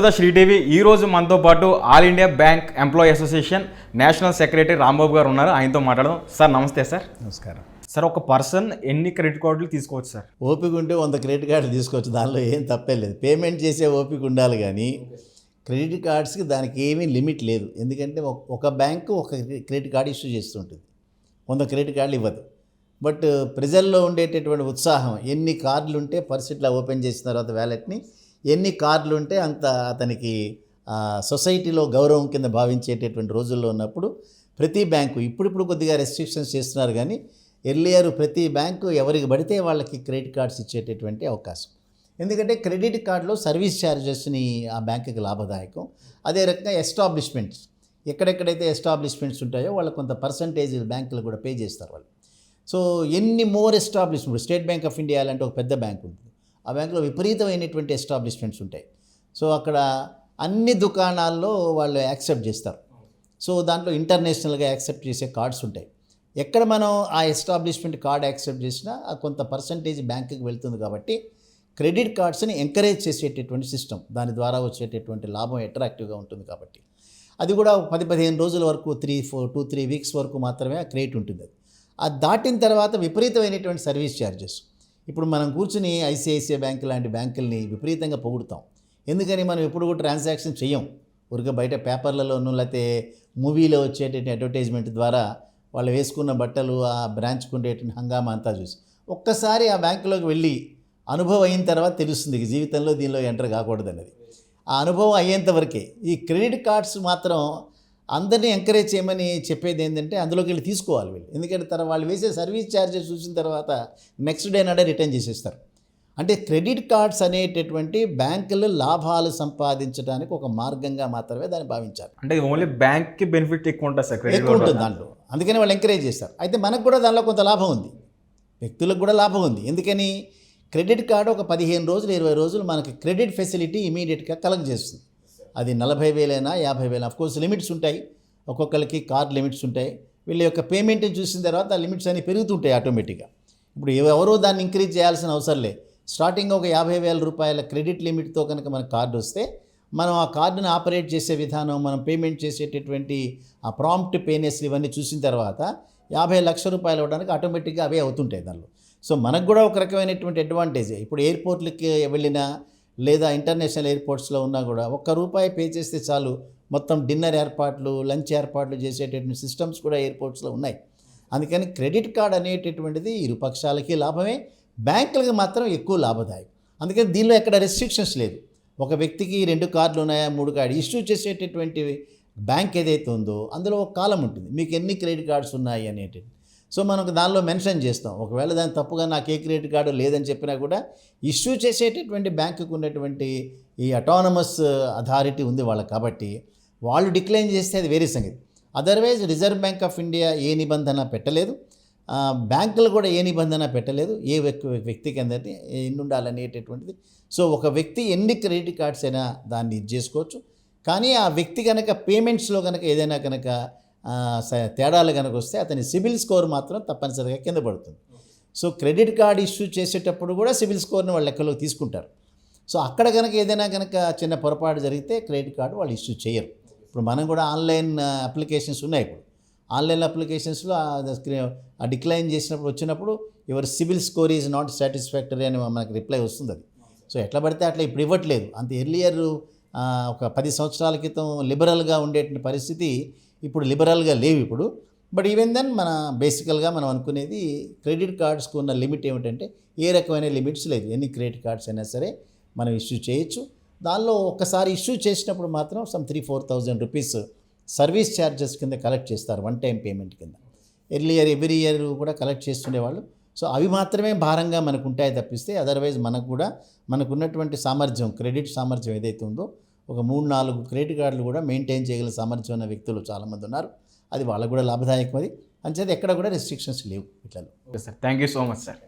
The Sri TV ఈ రోజు మనతో పాటు all India bank employee association national secretary Rambabu గారు ఉన్నారు. ఆయనతో మాట్లాడదాం. సార్ నమస్తే. సార్ నమస్కారం. సార్ ఒక పర్సన్ ఎన్ని క్రెడిట్ కార్డులు తీసుకోవచ్చు సార్? ఓపిక ఉంటే 100 క్రెడిట్ కార్డులు తీసుకోవచ్చు, దానిలో ఏం తప్పే లేదు. పేమెంట్ చేసే ఓపిక ఉండాలి, కానీ క్రెడిట్ కార్డ్స్కి దానికి ఏమీ లిమిట్ లేదు. ఎందుకంటే ఒక బ్యాంకు ఒక క్రెడిట్ కార్డు ఇష్యూ చేస్తుంటుంది, 100 క్రెడిట్ కార్డులు ఇవ్వదు. బట్ ప్రజల్లో ఉండేటటువంటి ఉత్సాహం, ఎన్ని కార్డులు ఉంటే పర్స్ ఓపెన్ చేసిన తర్వాత వ్యాలెట్ని ఎన్ని కార్డులు ఉంటే అంత అతనికి సొసైటీలో గౌరవం కింద భావించేటటువంటి రోజుల్లో ఉన్నప్పుడు ప్రతి బ్యాంకు ఇప్పుడు కొద్దిగా రెస్ట్రిక్షన్స్ చేస్తున్నారు, కానీ ఎర్లియర్ ప్రతి బ్యాంకు ఎవరికి పడితే వాళ్ళకి క్రెడిట్ కార్డ్స్ ఇచ్చేటటువంటి అవకాశం. ఎందుకంటే క్రెడిట్ కార్డులో సర్వీస్ ఛార్జెస్ని ఆ బ్యాంకుకి లాభదాయకం. అదే రకంగా ఎస్టాబ్లిష్మెంట్స్, ఎక్కడెక్కడైతే ఎస్టాబ్లిష్మెంట్స్ ఉంటాయో వాళ్ళకి కొంత పర్సంటేజ్ బ్యాంకులు కూడా పే చేస్తారు వాళ్ళు. సో ఎన్ని more establishment, state bank of India లాంటి ఒక పెద్ద బ్యాంక్ ఉంటుంది, ఆ బ్యాంకులో విపరీతమైనటువంటి ఎస్టాబ్లిష్మెంట్స్ ఉంటాయి. సో అక్కడ అన్ని దుకాణాల్లో వాళ్ళు యాక్సెప్ట్ చేస్తారు. సో దాంట్లో ఇంటర్నేషనల్గా యాక్సెప్ట్ చేసే కార్డ్స్ ఉంటాయి. ఎక్కడ మనం ఆ ఎస్టాబ్లిష్మెంట్ కార్డ్ యాక్సెప్ట్ చేసినా కొంత పర్సంటేజ్ బ్యాంకుకి వెళ్తుంది. కాబట్టి క్రెడిట్ కార్డ్స్ని ఎంకరేజ్ చేసేటటువంటి సిస్టమ్, దాని ద్వారా వచ్చేటటువంటి లాభం అట్రాక్టివ్గా ఉంటుంది. కాబట్టి అది కూడా 10-15 రోజుల వరకు 2-3 వీక్స్ వరకు మాత్రమే ఆ క్రెడిట్ ఉంటుంది. అది దాటిన తర్వాత విపరీతమైనటువంటి సర్వీస్ ఛార్జెస్. ఇప్పుడు మనం కూర్చుని ఐసిఐసిఐ బ్యాంక్ లాంటి బ్యాంకుల్ని విపరీతంగా పొగుడుతాం. ఎందుకని మనం ఎప్పుడు కూడా ట్రాన్సాక్షన్ చేయం. ఊరికే బయట పేపర్లలోనూ లేకపోతే మూవీలో వచ్చేటటువంటి అడ్వర్టైజ్మెంట్ ద్వారా వాళ్ళు వేసుకున్న బట్టలు, ఆ బ్రాంచ్కి ఉండేటువంటి హంగామా అంతా చూసి ఒక్కసారి ఆ బ్యాంకులోకి వెళ్ళి అనుభవం అయిన తర్వాత తెలుస్తుంది జీవితంలో దీనిలో ఎంటర్ కాకూడదన్నది. ఆ అనుభవం అయ్యేంత వరకే. ఈ క్రెడిట్ కార్డ్స్ మాత్రం అందరినీ ఎంకరేజ్ చేయమని చెప్పేది ఏంటంటే అందులోకి వెళ్ళి తీసుకోవాలి వీళ్ళు. ఎందుకంటే తర్వాత వాళ్ళు వేసే సర్వీస్ ఛార్జెస్ చూసిన తర్వాత నెక్స్ట్ డే నాడే రిటర్న్ చేసేస్తారు. అంటే క్రెడిట్ కార్డ్స్ అనేటటువంటి బ్యాంకులు లాభాలు సంపాదించడానికి ఒక మార్గంగా మాత్రమే దాన్ని భావించాలి. అంటే ఓన్లీ బ్యాంక్కి బెనిఫిట్ ఎక్కువ ఉంటుంది సార్, ఎక్కువ ఉంటుంది దాంట్లో. అందుకని వాళ్ళు ఎంకరేజ్ చేస్తారు. అయితే మనకు కూడా దానిలో కొంత లాభం ఉంది, వ్యక్తులకు కూడా లాభం ఉంది. ఎందుకని క్రెడిట్ కార్డు ఒక 15 రోజులు 20 రోజులు మనకి క్రెడిట్ ఫెసిలిటీ ఇమీడియట్గా కలెక్ట్ చేస్తుంది. అది 40,000 50,000 అఫ్కోర్స్ లిమిట్స్ ఉంటాయి, ఒక్కొక్కరికి కార్డ్ లిమిట్స్ ఉంటాయి. వీళ్ళ యొక్క పేమెంట్ని చూసిన తర్వాత ఆ లిమిట్స్ అన్ని పెరుగుతుంటాయి ఆటోమేటిక్గా. ఇప్పుడు ఎవరో దాన్ని ఇంక్రీజ్ చేయాల్సిన అవసరం లేదు. స్టార్టింగ్ ఒక 50,000 రూపాయల క్రెడిట్ లిమిట్తో కనుక మనకు కార్డు వస్తే మనం ఆ కార్డుని ఆపరేట్ చేసే విధానం, మనం పేమెంట్ చేసేటటువంటి ఆ ప్రాంప్ట్ పేనెస్లు ఇవన్నీ చూసిన తర్వాత 50 లక్షల రూపాయలు ఇవ్వడానికి ఆటోమేటిక్గా అవే అవుతుంటాయి దానిలో. సో మనకు కూడా ఒక రకమైనటువంటి అడ్వాంటేజ్. ఇప్పుడు ఎయిర్పోర్ట్లకి వెళ్ళినా లేదా ఇంటర్నేషనల్ ఎయిర్పోర్ట్స్లో ఉన్నా కూడా ₹1 పే చేస్తే చాలు, మొత్తం డిన్నర్ ఏర్పాట్లు, లంచ్ ఏర్పాట్లు చేసేటటువంటి సిస్టమ్స్ కూడా ఎయిర్పోర్ట్స్లో ఉన్నాయి. అందుకని క్రెడిట్ కార్డ్ అనేటటువంటిది ఇరు పక్షాలకి లాభమే, బ్యాంకులకు మాత్రం ఎక్కువ లాభదాయకం. అందుకని దీనిలో ఎక్కడ రెస్ట్రిక్షన్స్ లేదు. ఒక వ్యక్తికి 2 కార్డులు ఉన్నాయా 3 కార్డు ఇష్యూ చేసేటటువంటి బ్యాంక్ ఏదైతే ఉందో అందులో ఒక కాలం ఉంటుంది, మీకు ఎన్ని క్రెడిట్ కార్డ్స్ ఉన్నాయి అనేటివి. సో మనకు దానిలో మెన్షన్ చేస్తాం. ఒకవేళ దాని తప్పుగా నాకు ఏ క్రెడిట్ కార్డు లేదని చెప్పినా కూడా ఇష్యూ చేసేటటువంటి బ్యాంకుకు ఉన్నటువంటి ఈ అటానమస్ అథారిటీ ఉంది వాళ్ళకి. కాబట్టి వాళ్ళు డిక్లైన్ చేస్తే అది వేరే సంగతి. Otherwise Reserve Bank of India ఏ నిబంధన పెట్టలేదు, బ్యాంకులు కూడా ఏ నిబంధన పెట్టలేదు ఏ వ్యక్తికి అందరినీ ఎన్ని ఉండాలనేటటువంటిది. సో ఒక వ్యక్తి ఎన్ని క్రెడిట్ కార్డ్స్ అయినా దాన్ని ఇది చేసుకోవచ్చు. కానీ ఆ వ్యక్తి కనుక పేమెంట్స్లో కనుక ఏదైనా కనుక తేడాలు కనుక వస్తే అతని సిబిల్ స్కోర్ మాత్రం తప్పనిసరిగా కింద పడుతుంది. సో క్రెడిట్ కార్డ్ ఇష్యూ చేసేటప్పుడు కూడా సిబిల్ స్కోర్ని వాళ్ళు లెక్కలోకి తీసుకుంటారు. సో అక్కడ కనుక ఏదైనా కనుక చిన్న పొరపాటు జరిగితే క్రెడిట్ కార్డు వాళ్ళు ఇష్యూ చేయరు. ఇప్పుడు మనం కూడా ఆన్లైన్ అప్లికేషన్స్ ఉన్నాయి. ఇప్పుడు ఆన్లైన్ అప్లికేషన్స్లో ఆ డిక్లైన్ చేసినప్పుడు వచ్చినప్పుడు your CIBIL score is not satisfactory అని మనకు రిప్లై వస్తుంది. అది సో ఎట్లా పడితే అట్లా ఇప్పుడు ఇవ్వట్లేదు. అంత ఎర్లియర్ ఒక 10 సంవత్సరాల క్రితం లిబరల్గా ఉండేటువంటి పరిస్థితి ఇప్పుడు లిబరల్గా లేవు ఇప్పుడు. బట్ ఈవెన్ దెన్ మన బేసికల్గా మనం అనుకునేది క్రెడిట్ కార్డ్స్కు ఉన్న లిమిట్ ఏమిటంటే ఏ రకమైన లిమిట్స్ లేదు. ఎన్ని క్రెడిట్ కార్డ్స్ అయినా సరే మనం ఇష్యూ చేయొచ్చు. దానిలో ఒక్కసారి ఇష్యూ చేసినప్పుడు మాత్రం సమ్ 3,000-4,000 రూపీస్ సర్వీస్ ఛార్జెస్ కింద కలెక్ట్ చేస్తారు, వన్ టైం పేమెంట్ కింద. ఎవ్రీ ఇయర్ కూడా కలెక్ట్ చేస్తుండేవాళ్ళు. సో అవి మాత్రమే భారంగా మనకు ఉంటాయి తప్పిస్తే అదర్వైజ్ మనకు కూడా మనకున్నటువంటి సామర్థ్యం, క్రెడిట్ సామర్థ్యం ఏదైతే ఉందో ఒక 3-4 క్రెడిట్ కార్డులు కూడా మెయింటైన్ చేయగల సామర్థ్యం ఉన్న వ్యక్తులు చాలామంది ఉన్నారు. అది వాళ్ళకు కూడా లాభదాయకం. అది అంచేది ఎక్కడ కూడా రెస్ట్రిక్షన్స్ లేవు ఇట్లా. Okay sir, thank you so much sir.